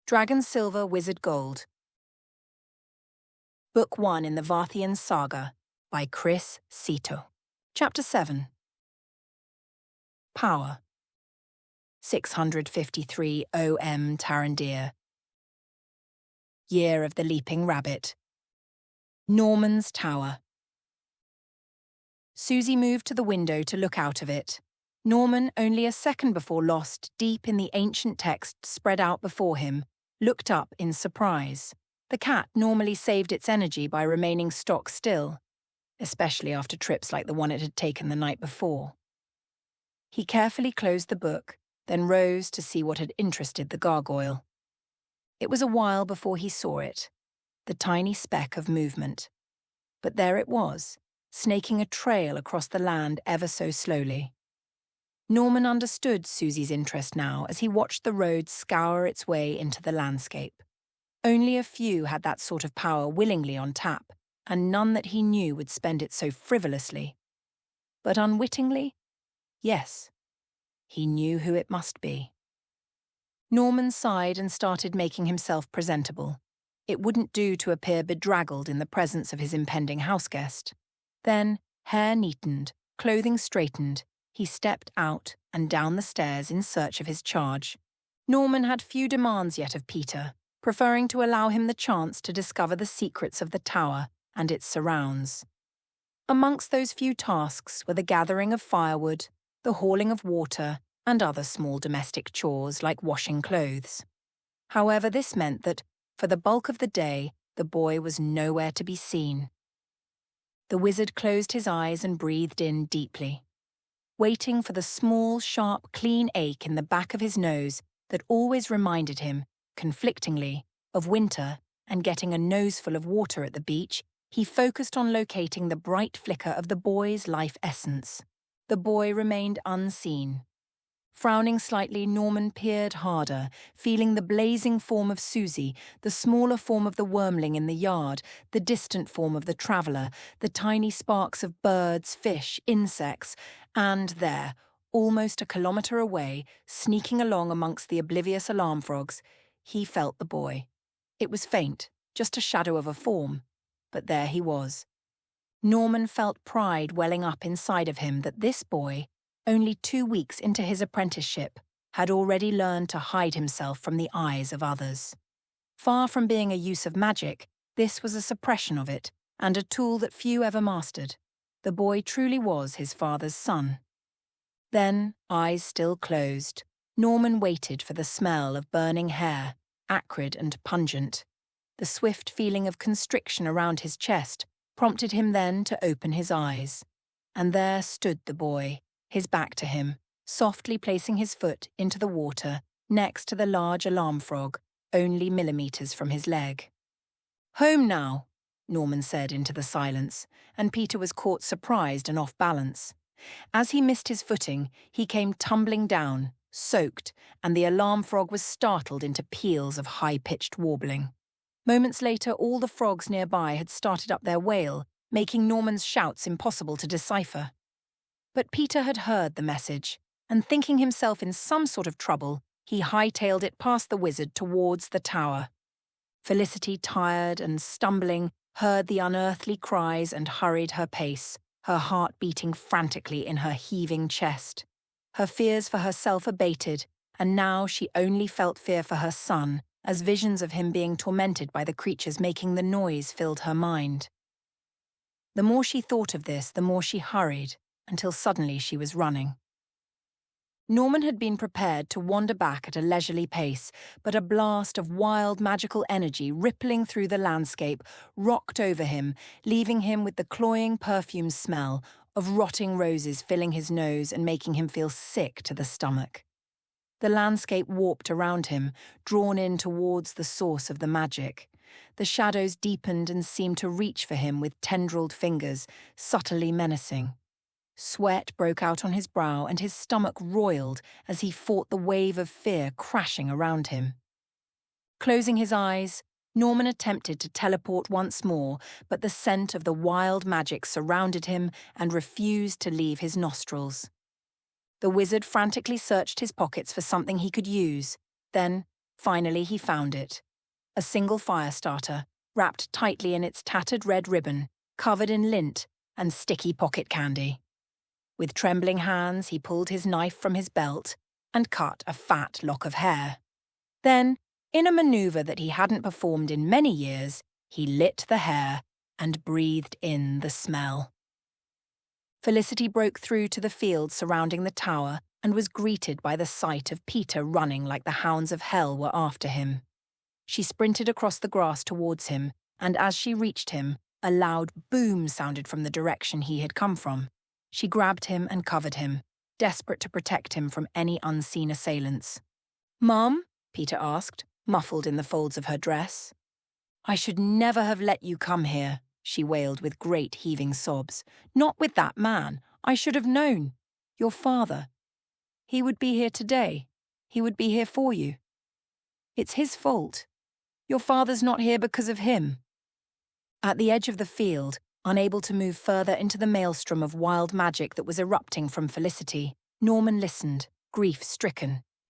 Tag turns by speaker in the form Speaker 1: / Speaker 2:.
Speaker 1: Dragon Silver, Wizard Gold. Book 1 in the Varthien Saga by Kris Sihto. Chapter 7. Power. 653 OM Tarandir. Year of the Leaping Rabbit. Norman's Tower. Susie moved to the window to look out of it. Norman, only a second before lost deep in the ancient text spread out before him, looked up in surprise. The cat normally saved its energy by remaining stock still, especially after trips like the one it had taken the night before. He carefully closed the book, then rose to see what had interested the gargoyle. It was a while before he saw it, the tiny speck of movement. But there it was, snaking a trail across the land ever so slowly. Norman understood Susie's interest now as he watched the road scour its way into the landscape. Only a few had that sort of power willingly on tap, and none that he knew would spend it so frivolously. But unwittingly, yes, he knew who it must be. Norman sighed and started making himself presentable. It wouldn't do to appear bedraggled in the presence of his impending houseguest. Then, hair neatened, clothing straightened, he stepped out and down the stairs in search of his charge. Norman had few demands yet of Peter, preferring to allow him the chance to discover the secrets of the tower and its surrounds. Amongst those few tasks were the gathering of firewood, the hauling of water, and other small domestic chores like washing clothes. However, this meant that, for the bulk of the day, the boy was nowhere to be seen. The wizard closed his eyes and breathed in deeply, waiting for the small, sharp, clean ache in the back of his nose that always reminded him, conflictingly, of winter and getting a noseful of water at the beach. He focused on locating the bright flicker of the boy's life essence. The boy remained unseen. Frowning slightly, Norman peered harder, feeling the blazing form of Susie, the smaller form of the wormling in the yard, the distant form of the traveller, the tiny sparks of birds, fish, insects, and there, almost a kilometre away, sneaking along amongst the oblivious alarm frogs, he felt the boy. It was faint, just a shadow of a form, but there he was. Norman felt pride welling up inside of him that this boy, only 2 weeks into his apprenticeship, had already learned to hide himself from the eyes of others. Far from being a use of magic, this was a suppression of it, and a tool that few ever mastered. The boy truly was his father's son. Then, eyes still closed, Norman waited for the smell of burning hair, acrid and pungent. The swift feeling of constriction around his chest prompted him then to open his eyes. And there stood the boy, his back to him, softly placing his foot into the water next to the large alarm frog, only millimetres from his leg. "Home now," Norman said into the silence, and Peter was caught surprised and off balance. As he missed his footing, he came tumbling down, soaked, and the alarm frog was startled into peals of high-pitched warbling. Moments later, all the frogs nearby had started up their wail, making Norman's shouts impossible to decipher. But Peter had heard the message, and thinking himself in some sort of trouble, he hightailed it past the wizard towards the tower. Felicity, tired and stumbling, heard the unearthly cries and hurried her pace, her heart beating frantically in her heaving chest. Her fears for herself abated, and now she only felt fear for her son, as visions of him being tormented by the creatures making the noise filled her mind. The more she thought of this, the more she hurried, until suddenly she was running. Norman had been prepared to wander back at a leisurely pace, but a blast of wild magical energy rippling through the landscape rocked over him, leaving him with the cloying perfume smell of rotting roses filling his nose and making him feel sick to the stomach. The landscape warped around him, drawn in towards the source of the magic. The shadows deepened and seemed to reach for him with tendrilled fingers, subtly menacing. Sweat broke out on his brow and his stomach roiled as he fought the wave of fear crashing around him. Closing his eyes, Norman attempted to teleport once more, but the scent of the wild magic surrounded him and refused to leave his nostrils. The wizard frantically searched his pockets for something he could use. Then, Finally, he found it. A single fire starter, wrapped tightly in its tattered red ribbon, covered in lint and sticky pocket candy. With trembling hands, he pulled his knife from his belt and cut a fat lock of hair. Then, in a maneuver that he hadn't performed in many years, he lit the hair and breathed in the smell. Felicity broke through to the field surrounding the tower and was greeted by the sight of Peter running like the hounds of hell were after him. She sprinted across the grass towards him, and as she reached him, a loud boom sounded from the direction he had come from. She grabbed him and covered him, desperate to protect him from any unseen assailants. "Mom?" Peter asked, muffled in the folds of her dress. "I should never have let you come here," she wailed with great heaving sobs. "Not with that man. I should have known. Your father. He would be here today. He would be here for you. It's his fault. Your father's not here because of him." At the edge of the field, unable to move further into the maelstrom of wild magic that was erupting from Felicity, Norman listened, grief-stricken.